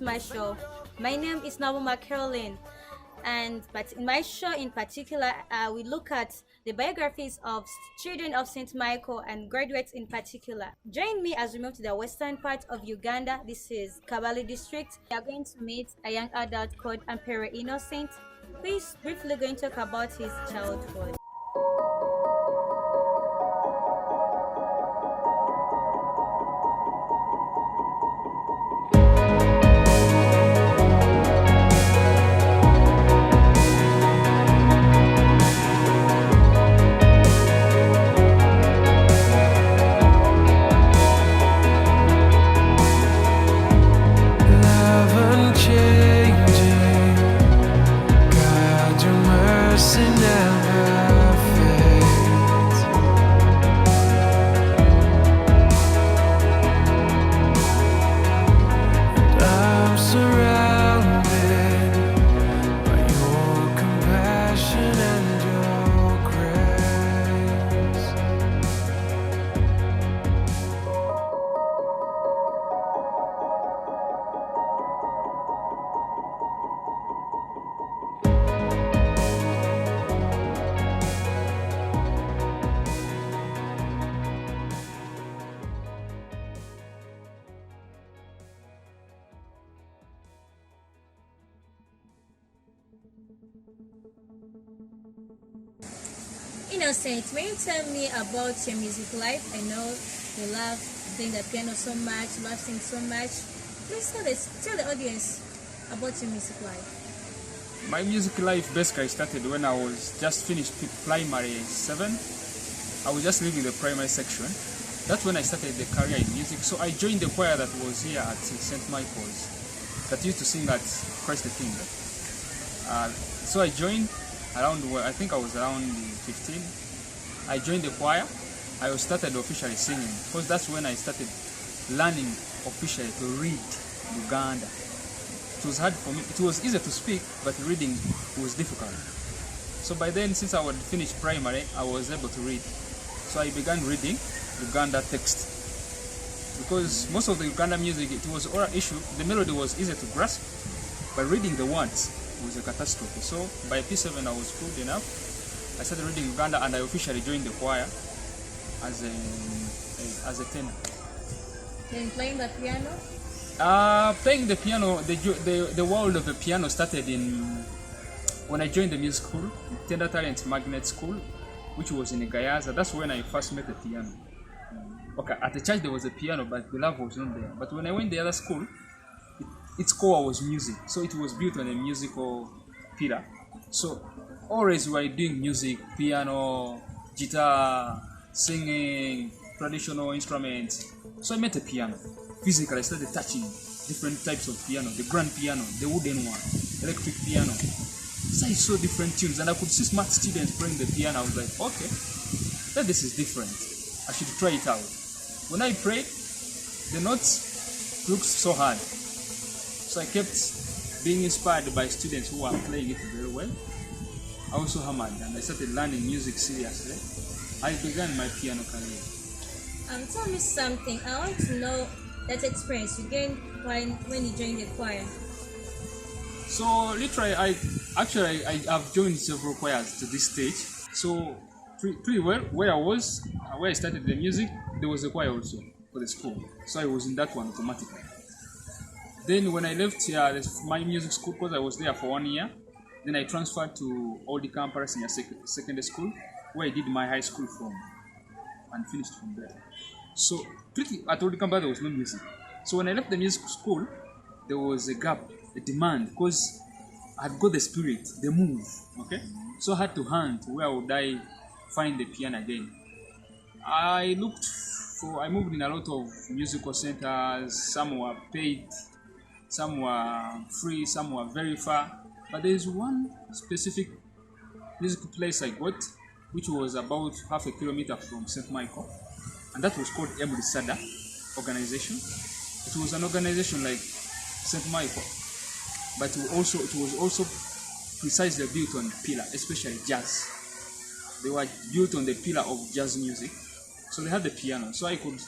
St.Micheal. My name is Nabuma Caroline, but in my show in particular, we look at the biographies of children of St. Michael and graduates in particular. Join me as we move to the western part of Uganda. This is Kabale district. We are going to meet a young adult called Ampeire Innocent, who is briefly going to talk about his childhood. Innocent, may you tell me about your music life? I know you love playing the piano so much, love singing so much. Please tell the audience about your music life. My music life basically started when I was just finished primary 7. I was just leaving the primary section. That's when I started the career in music. So I joined the choir that was here at St. Michael's that used to sing at Christ the King. So I joined around, I think I was around 15. I joined the choir. I started officially singing because that's when I started learning officially to read Uganda. It was hard for me. It was easy to speak, but reading was difficult. So by then, since I had finished primary, I was able to read. So I began reading Uganda text. Because most of the Uganda music, it was oral issue. The melody was easy to grasp, but reading the words was a catastrophe. So by P7 I was good enough. I started reading Uganda and I officially joined the choir as a tenor. Then playing the piano? Playing the piano, the world of the piano started when I joined the music school, Tender Talent Magnet School, which was in Gayaza. That's when I first met the piano. Okay, at the church there was a piano, but the love was not there. But when I went to the other school, its core was music, so it was built on a musical pillar. So always we were doing music, piano, guitar, singing, traditional instruments. So I met a piano. Physically, I started touching different types of piano, the grand piano, the wooden one, electric piano. So I saw different tunes and I could see smart students playing the piano. I was like, okay, that this is different. I should try it out. When I played, the notes looked so hard. So I kept being inspired by students who were playing it very well. I also hammered and I started learning music seriously. I began my piano career. Tell me something. I want to know that experience you gained when you joined the choir. So literally, I have joined several choirs to this stage. So pretty well, where I started the music, there was a choir also for the school. So I was in that one automatically. Then when I left my music school, because I was there for 1 year, then I transferred to Old Ampeire Senior Secondary School, where I did my high school from and finished from there. So at Old Ampeire there was no music. So when I left the music school, there was a gap, a demand, because I had got the spirit, the move, okay? So I had to hunt, where would I find the piano again? I moved in a lot of musical centers. Some were paid, some were free, some were very far. But there is one specific music place I got, which was about half a kilometer from St. Michael, and that was called Sada organization. It was an organization like St. Michael, but it was also precisely built on pillar, especially jazz. They were built on the pillar of jazz music, so they had the piano. So I could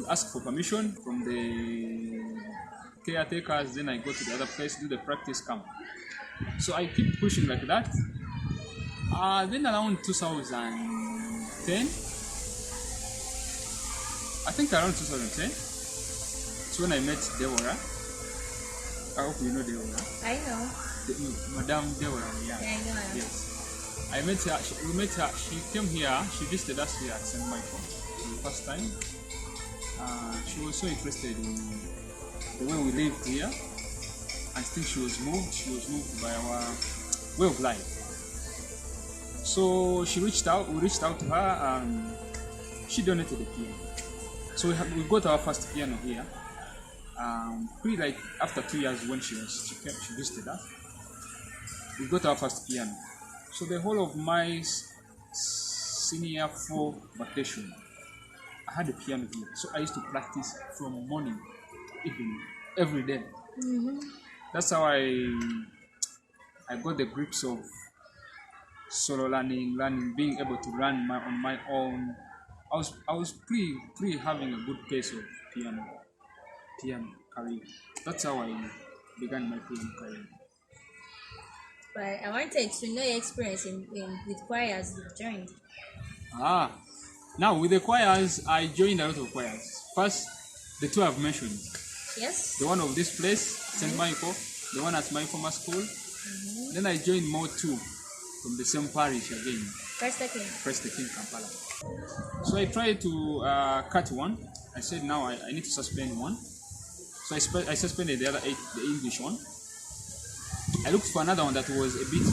ask for permission from the caretakers, then I go to the other place, do the practice camp. So I keep pushing like that. Then around 2010, I think around 2010, it's when I met Deborah. I hope you know Deborah. I know. Madame Deborah, yeah. Yeah, I know her. Yes. I met her, we met her, she came here, she visited us here at St.Micheal for the first time. She was so interested in the way we lived here. I think she was moved by our way of life. So we reached out to her and she donated the piano. So we got our first piano here. Pretty like after 2 years when she visited us, we got our first piano. So the whole of my senior 4 vacation, I had a piano here. So I used to practice from morning to evening, every day. Mm-hmm. That's how I got the grips of solo learning, being able to learn on my own. I was pretty having a good pace of piano career. That's how I began my piano career. But I wanted to know your experience with choirs you've joined. Now with the choirs, I joined a lot of choirs. First, the 2 I've mentioned. Yes. The one of this place, St.Michael, the one at my former school. Mm-hmm. Then I joined more 2 from the same parish again, First the King. First the King, Kampala. So I tried to cut one. I said now I need to suspend one. So I suspended the other 8, the English one. I looked for another one that was a bit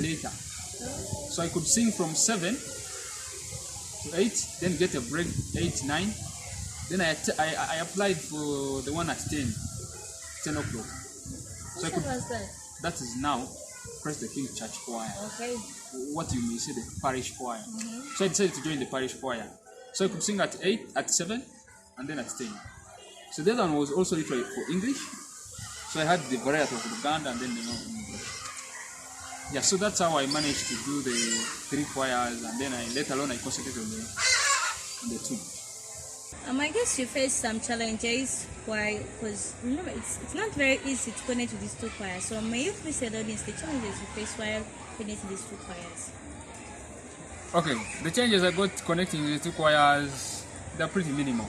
later. So I could sing from 7 to 8, then get a break 8, 9. Then I applied for the one at 10 o'clock. So Which one was that? that is now Praise the King Church Choir. Okay. What you may say, the parish choir. Mm-hmm. So I decided to join the parish choir. So I could sing at 8, at 7, and then at 10. So the other one was also literally for English. So I had the variety of Uganda and then the English. Yeah, so that's how I managed to do the 3 choirs, and then let alone I concentrated on the 2. I guess you faced some challenges. Why? Because remember, it's not very easy to connect with these 2 choirs. So may you please tell the audience the challenges you faced while connecting these 2 choirs? Okay, the challenges I got connecting with the 2 choirs, they're pretty minimal.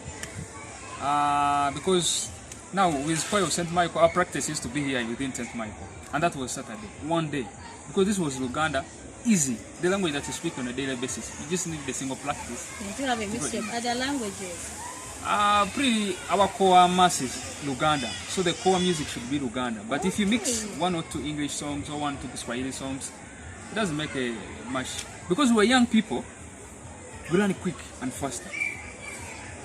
Because now with choir of St.Micheal, our practice used to be here within St.Micheal, and that was Saturday, one day. Because this was Uganda, easy. The language that you speak on a daily basis, you just need the single practice. You do have a mixture of other languages. Our core mass is Luganda, so the core music should be Luganda. But if you mix 1 or 2 English songs or 1 or 2 Swahili songs, it doesn't make a much. Because we're young people, we learn quick and faster.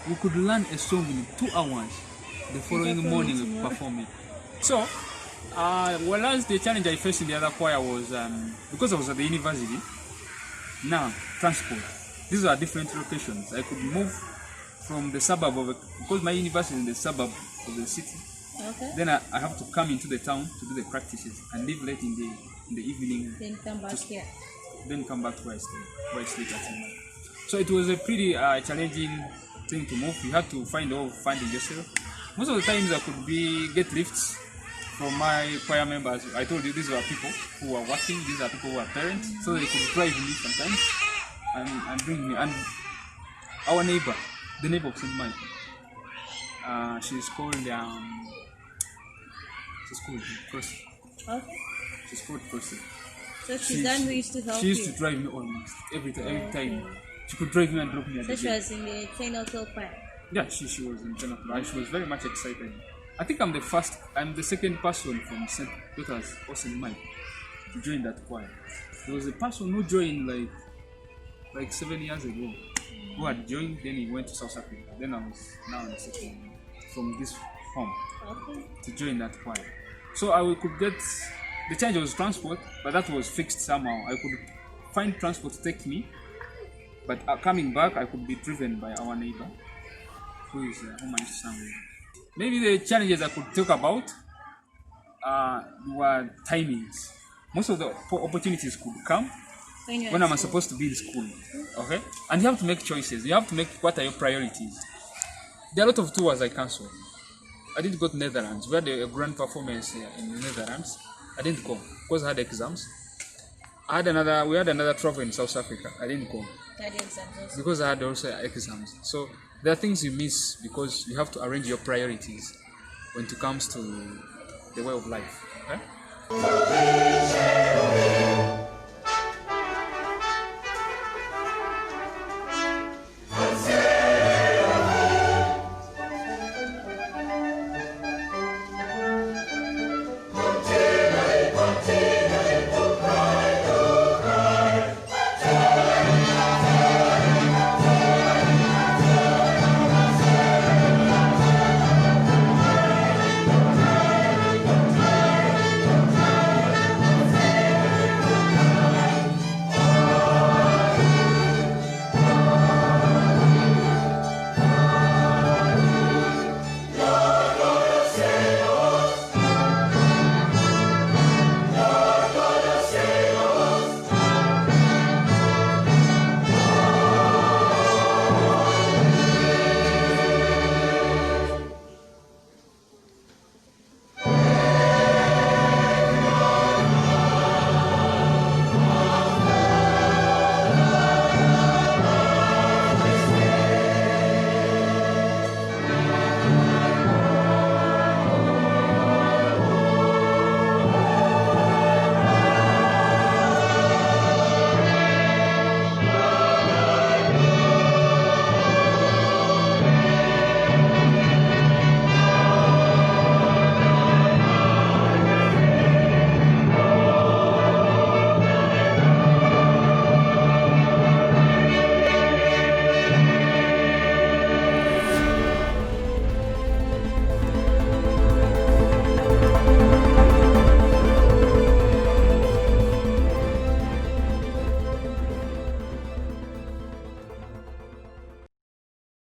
We could learn a song in 2 hours. The following morning we perform it. So, whereas the challenge I faced in the other choir was because I was at the university. Now, transport. These are different locations. I could move from the suburb because my university is in the suburb of the city. Okay. Then I have to come into the town to do the practices and leave late in the evening. Then come back here. Then come back to where I sleep at night. So it was a pretty challenging thing to move. You had to find a way of finding yourself. Most of the times I could get lifts from my choir members. I told you these were people who are working, these are people who are parents, so they could drive me sometimes and bring me. And our neighbor, the neighbor of St.Micheal, she's called Percy. Okay. She's called Percy. So she's done who used to help She used you. to drive me almost every time. She could drive me and drop me at So the she gate. was in the St.Micheal choir. Yeah, she was in St. and she was very much excited. I think I'm the second person from St. Peter's or St.Micheal to join that choir. There was a person who joined like 7 years ago, who had joined, then he went to South Africa. Then I was now in the second one from this home Okay. to join that choir. So could get, the change was transport, but that was fixed somehow. I could find transport to take me, but coming back I could be driven by our neighbor, who is whom I used to sing with. Maybe the challenges I could talk about were timings. Most of the opportunities could come when I'm supposed to be in school. Okay? And you have to make choices. You have to make what are your priorities. There are a lot of tours I cancel. I didn't go to Netherlands. We had a grand performance here in the Netherlands. I didn't go because I had exams. We had another travel in South Africa. I didn't go because I had also exams. So there are things you miss because you have to arrange your priorities when it comes to the way of life. Okay?